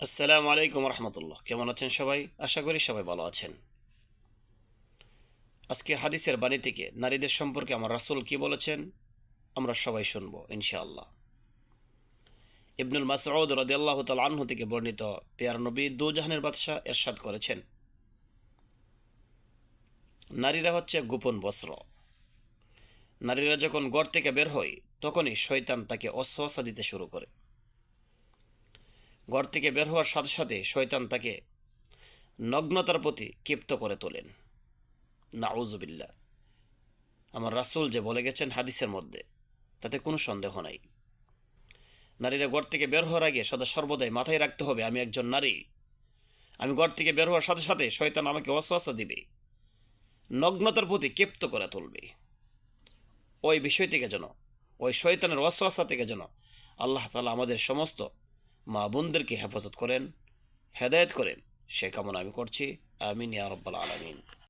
আসসালামু আলাইকুম রহমতুল্লাহ। কেমন আছেন সবাই? আশা করি সবাই ভালো আছেন। আজকে হাদিসের বাণী থেকে নারীদের সম্পর্কে আমার রাসূল কি বলেছেন আমরা সবাই শুনবো ইনশাআল্লাহ। ইবনুল মাসউদ রাদিয়াল্লাহু তাআলা আনহু থেকে বর্ণিত, পেয়ার নবী দু জাহানের বাদশাহ ইরশাদ করেছেন, নারীরা হচ্ছে গোপন বস্ত্র। নারীরা যখন ঘর থেকে বের হয় তখনই শয়তান তাকে ওয়াসওয়াসা দিতে শুরু করে। ঘর থেকে বের হওয়ার সাথে সাথে শয়তান তাকে নগ্নতার প্রতি ক্ষিপ্ত করে তোলেন। নাউজুবিল্লাহ। আমার রাসূল যে বলে গেছেন হাদিসের মধ্যে, তাতে কোনো সন্দেহ নাই। নারীরা ঘর থেকে বের হওয়ার আগে সদা সর্বদাই মাথায় রাখতে হবে, আমি একজন নারী। আমি ঘর থেকে বের হওয়ার সাথে সাথে শয়তান আমাকে ওয়াসওয়াসা দিবে, নগ্নতার প্রতি ক্ষিপ্ত করে তুলবে। ওই বিষয় থেকে যেন, ওই শয়তানের ওয়াসওয়াসা থেকে যেন আল্লাহ তাআলা আমাদের সমস্ত মা বোনদেরকে হেফাজত করেন, হেদায়েত করেন, সে কামনা আমি করছি। আমিন ইয়া রাব্বাল আলামিন।